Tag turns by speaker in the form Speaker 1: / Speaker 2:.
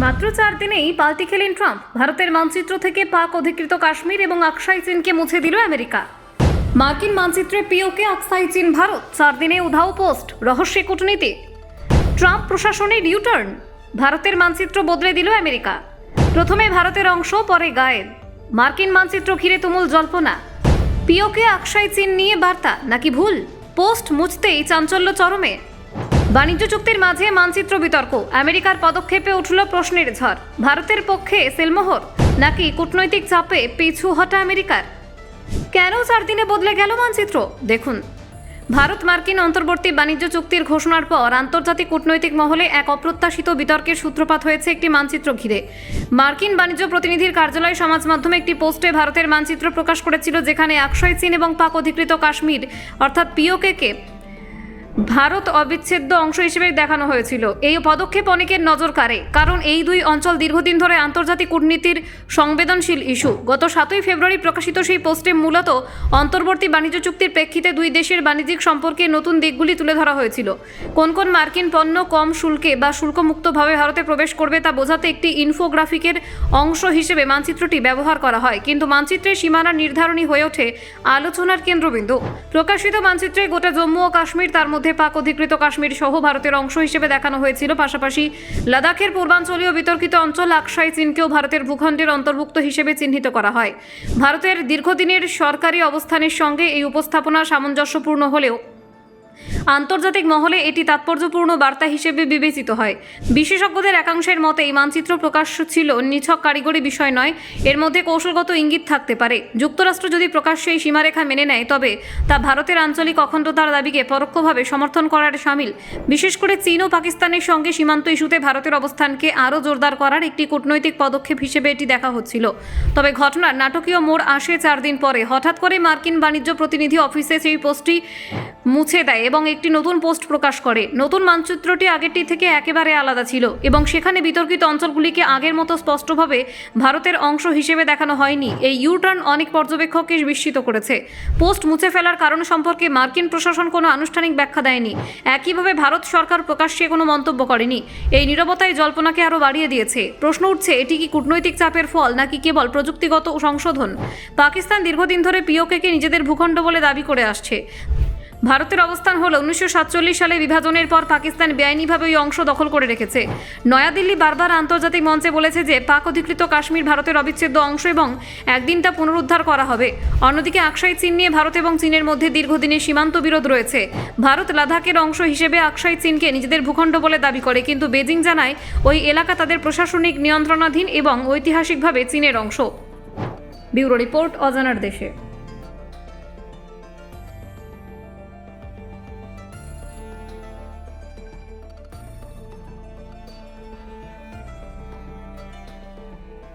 Speaker 1: মাত্র 4 দিনেই পাল্টি খেলেন ট্রাম্প। ভারতের মানচিত্র থেকে পাক অধিকৃত কাশ্মীর এবং আকসাই চীনকে মুছে দিল আমেরিকা। মার্কিন মানচিত্রে পিওকে, আকসাই চীন, ভারত। 4 দিনে উধাও পোস্ট, রহস্যে কূটনীতি। ট্রাম্প প্রশাসনের ইউটার্ন, ভারতের মানচিত্র বদলে দিল আমেরিকা। প্রথমে ভারতের অংশ, পরে গায়েব। মার্কিন মানচিত্র ঘিরে তুমুল জল্পনা। পিওকে, আকসাই চীন নিয়ে বার্তা নাকি ভুল? পোস্ট মুছতেই চাঞ্চল্য চরমে। বাণিজ্য চুক্তির মাঝে মানচিত্র বিতর্ক, আমেরিকার পদক্ষেপে উঠল প্রশ্নের ঝড়। ভারতের পক্ষে সেলমোহর নাকি কূটনৈতিক চাপে পিছু হটা আমেরিকার? কেন 4 দিনে বদলে গেল মানচিত্র? দেখুন, ভারত মার্কিন অন্তর্বর্তী বাণিজ্য চুক্তির ঘোষণার পর আন্তর্জাতিক কূটনৈতিক মহলে এক অপ্রত্যাশিত বিতর্কের সূত্রপাত হয়েছে একটি মানচিত্র ঘিরে। মার্কিন বাণিজ্য প্রতিনিধির কার্যালয় সমাজ মাধ্যমে একটি পোস্টে ভারতের মানচিত্র প্রকাশ করেছিল, যেখানে আকসাই চীন এবং পাক অধিকৃত কাশ্মীর অর্থাৎ পিওকে ভারত অবিচ্ছেদ্য অংশ হিসেবে দেখানো হয়েছিল। এই পদক্ষেপ অনেকের নজর কাড়ে, কারণ এই দুই অঞ্চল দীর্ঘদিন ধরে আন্তর্জাতিক কূটনীতির সংবেদনশীল ইস্যু। গত 7 ফেব্রুয়ারি প্রকাশিত সেই পোস্টে মূলত অন্তর্বর্তী বাণিজ্য চুক্তির প্রেক্ষিতে দুই দেশের বাণিজ্যিক সম্পর্কে নতুন দিকগুলি তুলে ধরা হয়েছিল। কোন কোন মার্কিন পণ্য কম শুল্কে বা শুল্কমুক্তভাবে ভারতে প্রবেশ করবে তা বোঝাতে একটি ইনফোগ্রাফিকের অংশ হিসেবে মানচিত্রটি ব্যবহার করা হয়, কিন্তু মানচিত্রের সীমানা নির্ধারণী হয়ে ওঠে আলোচনার কেন্দ্রবিন্দু। প্রকাশিত মানচিত্রে গোটা জম্মু ও কাশ্মীর, তার মধ্যে পাক অধিকৃত কাশ্মীর সহ ভারতের অংশ হিসেবে দেখানো হয়েছিল। পাশাপাশি লাদাখের পূর্বাঞ্চলীয় বিতর্কিত অঞ্চল আকসাই চীনকেও ভারতের ভূখণ্ডের অন্তর্ভুক্ত হিসেবে চিহ্নিত করা হয়। ভারতের দীর্ঘদিনের সরকারি অবস্থানের সঙ্গে এই উপস্থাপনা সামঞ্জস্যপূর্ণ হলেও আন্তর্জাতিক মহলে এটি তাৎপর্যপূর্ণ বার্তা হিসেবে বিবেচিত হয়। বিশেষজ্ঞদের একাংশের মতে এই মানচিত্র প্রকাশ ছিল নিছক কারিগরি বিষয় নয়, এর মধ্যে কৌশলগত ইঙ্গিত থাকতে পারে। যুক্তরাষ্ট্র যদি প্রকাশ্যে এই সীমারেখা মেনে নেয়, তবে তা ভারতের আঞ্চলিক অখণ্ডতার দাবিকে পরোক্ষভাবে সমর্থন করার শামিল। বিশেষ করে চীন ও পাকিস্তানের সঙ্গে সীমান্ত ইস্যুতে ভারতের অবস্থানকে আরও জোরদার করার একটি কূটনৈতিক পদক্ষেপ হিসেবে এটি দেখা হচ্ছিল। তবে ঘটনার নাটকীয় মোড় আসে 4 দিন পরে। হঠাৎ করে মার্কিন বাণিজ্য প্রতিনিধি অফিসে সেই পোস্টটি মুছে দেয় এবং একটি নতুন পোস্ট প্রকাশ করে। নতুন মানচিত্রটি আগেরটি থেকে একেবারে আলাদা ছিল এবং সেখানে বিতর্কিত অঞ্চলগুলিকে আগের মতো স্পষ্টভাবে ভারতের অংশ হিসেবে দেখানো হয়নি। এই ইউটার্ন অনেক পর্যবেক্ষককে বিস্মিত করেছে। পোস্ট মুছে ফেলার কারণ সম্পর্কে মার্কিন প্রশাসন কোনো আনুষ্ঠানিক ব্যাখ্যা দেয়নি। একইভাবে ভারত সরকার প্রকাশ্যে কোনো মন্তব্য করেনি। এই নীরবতাই জল্পনাকে আরও বাড়িয়ে দিয়েছে। প্রশ্ন উঠছে, এটি কি কূটনৈতিক চাপের ফল নাকি কেবল প্রযুক্তিগত সংশোধন? পাকিস্তান দীর্ঘদিন ধরে পিওকে নিজেদের ভূখণ্ড বলে দাবি করে আসছে। ভারতের অবস্থান হল 1947 সালে বিভাজনের পর পাকিস্তান বেআইনিভাবে ওই অংশ দখল করে রেখেছে। নয়াদিল্লি বারবার আন্তর্জাতিক মঞ্চে বলেছে যে পাক অধিকৃত কাশ্মীর ভারতের অবিচ্ছেদ্য অংশ এবং একদিন তা পুনরুদ্ধার করা হবে। অন্যদিকে আকসাই চীন নিয়ে ভারত এবং চীনের মধ্যে দীর্ঘদিনের সীমান্ত বিরোধ রয়েছে। ভারত লাদাখের অংশ হিসেবে আকসাই চীনকে নিজেদের ভূখণ্ড বলে দাবি করে, কিন্তু বেজিং জানায় ওই এলাকা তাদের প্রশাসনিক নিয়ন্ত্রণাধীন এবং ঐতিহাসিকভাবে চীনের অংশ। ব্যুরো রিপোর্ট, অজানার দেশে।